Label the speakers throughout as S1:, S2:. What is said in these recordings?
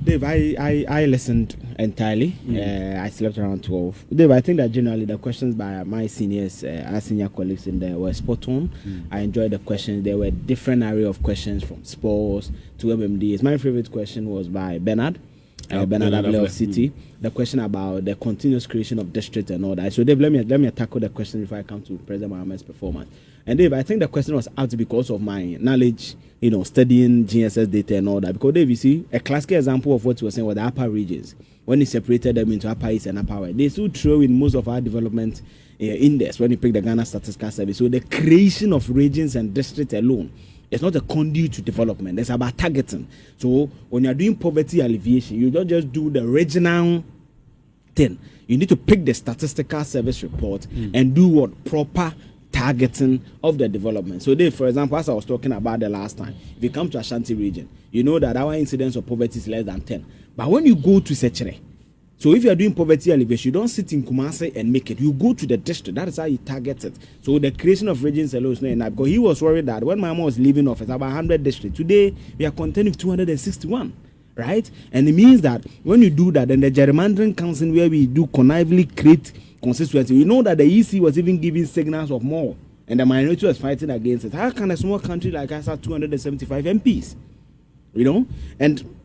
S1: Dave, I listened entirely. I slept around 12. Dave, I think that generally the questions by my seniors, our senior colleagues in there were spot on. I enjoyed the questions. There were different array of questions from sports to MMDs. My favorite question was by Bernard. Bernard of City. The question about the continuous creation of district and all that. So Dave, let me tackle the question before I come to President Mahama's performance. And Dave, I think the question was asked because of my knowledge, studying GSS data and all that. Because Dave, you see, a classic example of what you were saying was the upper regions. When he separated them into upper east and upper west, they still throw in most of our development index when you pick the Ghana Statistical Service. So the creation of regions and districts alone, it's not a conduit to development. It's about targeting. So when you're doing poverty alleviation, you don't just do the regional thing. You need to pick the statistical service report and do what? Proper targeting of the development. So for example, as I was talking about the last time, if you come to Ashanti region, you know that our incidence of poverty is less than 10. But when you go to Sechere, so if you are doing poverty alleviation, you don't sit in Kumasi and make it. You go to the district. That is how you target it. So the creation of regions alone is not enough. Because he was worried that when Mahama was leaving office, about 100 districts. Today, we are containing 261. Right? And it means that when you do that, then the gerrymandering council where we do connively create constituency, we know that the EC was even giving signals of more. And the minority was fighting against it. How can a small country like us have 275 MPs? And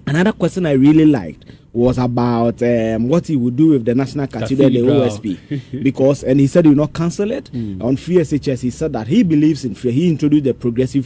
S1: another question I really liked was about what he would do with the National Cathedral, the OSP. Because, and he said he will not cancel it. On free SHS, he said that he believes in free. He introduced the progressive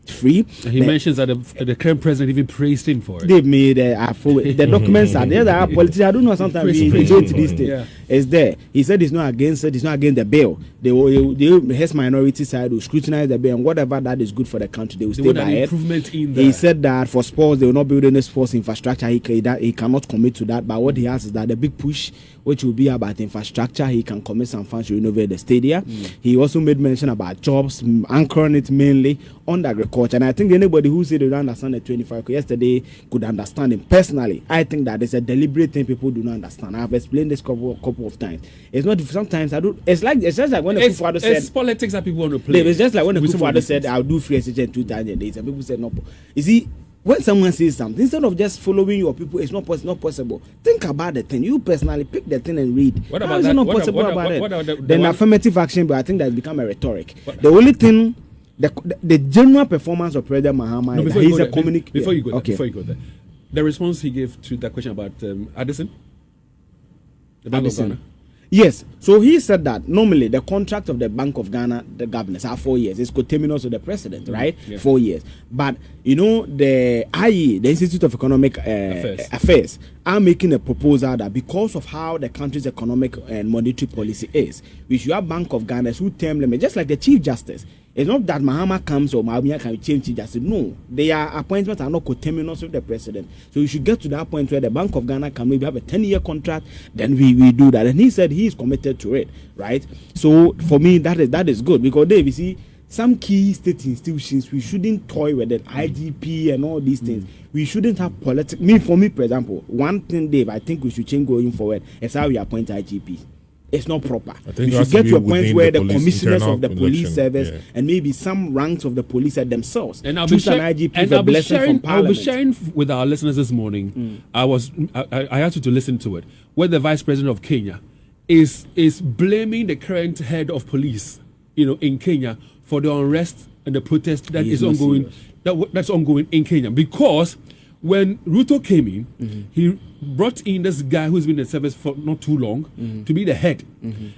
S1: free.
S2: He mentions that the current president even praised him for it.
S1: They made the documents are there. There are politicians. I don't know. Sometimes we debate this thing. Yeah. It's there. He said he's not against it. He's not against the bill. His minority side will scrutinize the bill, and whatever that is good for the country, they will stay by it. He said that for sports, they will not build any sports infrastructure. He cannot commit to that. But what he has is that the big push, which will be about infrastructure, he can commit some funds to renovate the stadium. He also made mention about jobs, anchoring it mainly on the agriculture. And I think anybody who said they don't understand the 25 yesterday could understand him. Personally, I think that it's a deliberate thing people do not understand. I've explained this couple of times. It's not sometimes I do. It's just like when the Kufuor said
S2: it's politics that people want to play.
S1: It's just like when the Kufuor said I'll do free SHN in 2008, and people said no. You see, when someone says something, instead of just following your people, it's not possible. Think about the thing. You personally pick the thing and read.
S2: What about that?
S1: Then affirmative action, but I think that's become a rhetoric. The only thing, the general performance of President Mahama is he's a communicator.
S2: Before you go there, the response he gave to that question about Addison, the Bank of Ghana.
S1: Yes, so he said that normally the contract of the Bank of Ghana, the governors, are 4 years. It's coterminous with the president, right? Yeah. 4 years. But, the IE, the Institute of Economic Affairs, are making a proposal that because of how the country's economic and monetary policy is, we should have Bank of Ghana who term limit, just like the Chief Justice. It's not that Mahama comes or Bawumia can change Chief Justice. No, their appointments are not coterminous with the president. So you should get to that point where the Bank of Ghana can maybe have a 10-year contract, then we do that. And he said he is committed to it, right? So for me, that is good because Dave, you see, some key state institutions, we shouldn't toy with it, IGP and all these things. We shouldn't have politics. For me, for example, one thing, Dave, I think we should change going forward is how we appoint IGP. It's not proper. We should get to a point where the commissioners of the police service and maybe some ranks of the police at themselves choose an IGP for blessing from Parliament.
S2: I'll be sharing with our listeners this morning. I asked you to listen to it. Where the Vice President of Kenya is blaming the current head of police, in Kenya for the unrest and the protest that is ongoing. That's ongoing in Kenya because when Ruto came in, he brought in this guy who's been in the service for not too long to be the head.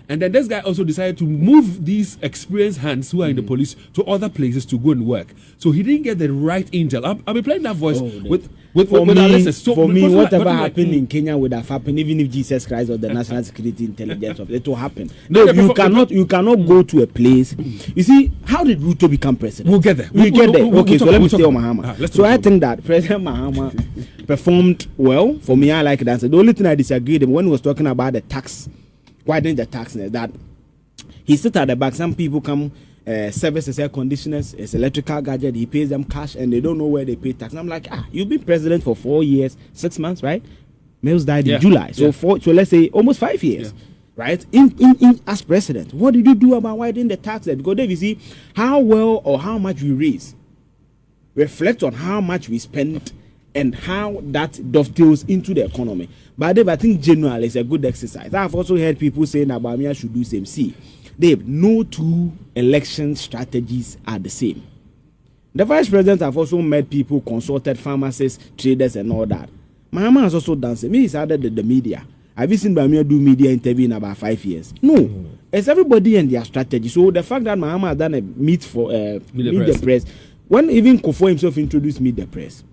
S2: And then this guy also decided to move these experienced hands who are in the police to other places to go and work. So he didn't get the right intel. I'll be playing that voice with our listeners. So
S1: for me, whatever happened in Kenya would have happened even if Jesus Christ or the National Security Intelligence of it will happen. No, you cannot go to a place. You see, how did Ruto become president?
S2: We'll get there.
S1: Okay, so let me stay on Mahama. So I think that President Mahama performed well. For me, I like the answer. The only thing I disagreed with when he was talking about the tax, why didn't the tax that he sit at the back, some people come services, air conditioners, it's electrical gadget, he pays them cash and they don't know where they pay tax. And I'm like, you've been president for 4 years, 6 months, right? Mills died in July. So so let's say almost 5 years. Right? In as president, what did you do about widening the tax there? Because Dave, you see, how well or how much we raise reflects on how much we spend and how that dovetails into the economy. But Dave, I think generally it's a good exercise. I've also heard people saying that Bawumia should do same. See, Dave, no two election strategies are the same. The vice president have also met people, consulted pharmacists, traders, and all that. Mahama has also done same. He's added the media. Have you seen Bawumia do media interview in about 5 years? No. It's everybody and their strategy. So the fact that Mahama has done a meet the press, when even Kofo himself introduced Meet the Press,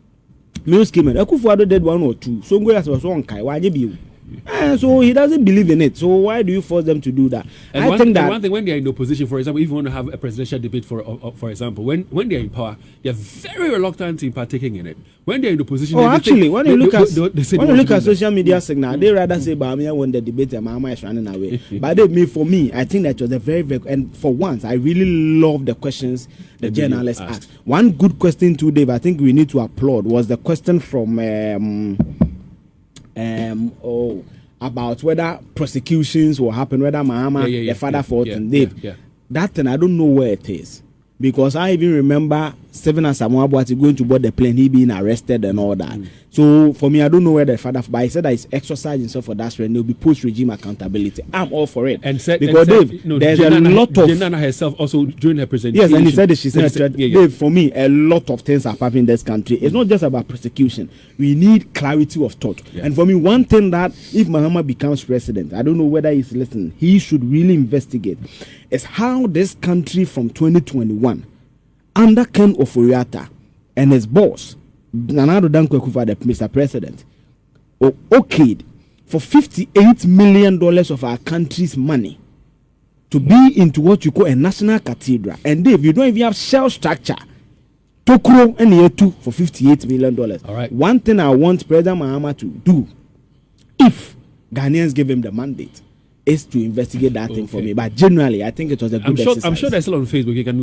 S1: Mills came in. Akufo-Addo did 1 or 2. So was one kai. Why you? So he doesn't believe in it. So why do you force them to do that?
S2: And I think that one thing, when they are in opposition, for example, if you want to have a presidential debate, for example, when they are in power, they are very reluctant in partaking in it. When they are in opposition,
S1: when you look at social media signal, they rather say Bawumia won the debate and Mahama is running away. But for me, I think that was a very and for once, I really love the questions the journalists asked. One good question too, Dave, I think we need to applaud, was the question from about whether prosecutions will happen, whether Mahama, the father fought and Dave. That thing, I don't know where it is. Because I even remember Stephen Asamoah going to board the plane, he being arrested and all that. So for me, I don't know where the father, but he said that he's exercising himself for that, and there'll be post-regime accountability. I'm all for it.
S2: And said,
S1: because Dave, there's a lot of
S2: Jenana herself also during her presentation.
S1: Yes, and he said that she said, Dave, for me, a lot of things are happening in this country. It's not just about prosecution. We need clarity of thought. And for me, one thing that if Mahama becomes president, I don't know whether he's listening, he should really investigate, is how this country from 2021 under Ken Oforiatta and his boss, Nana Addo Dankwa Akufo-Addo, the Mr. President, okayed for $58 million of our country's money to be into what you call a national cathedral. And Dave, you don't even have shell structure. Tokuro and Yetu for $58 million.
S2: All right.
S1: One thing I want President Mahama to do, if Ghanaians give him the mandate, is to investigate that thing for me. But generally, I think it was a good exercise.
S2: I'm sure they're still on Facebook. You can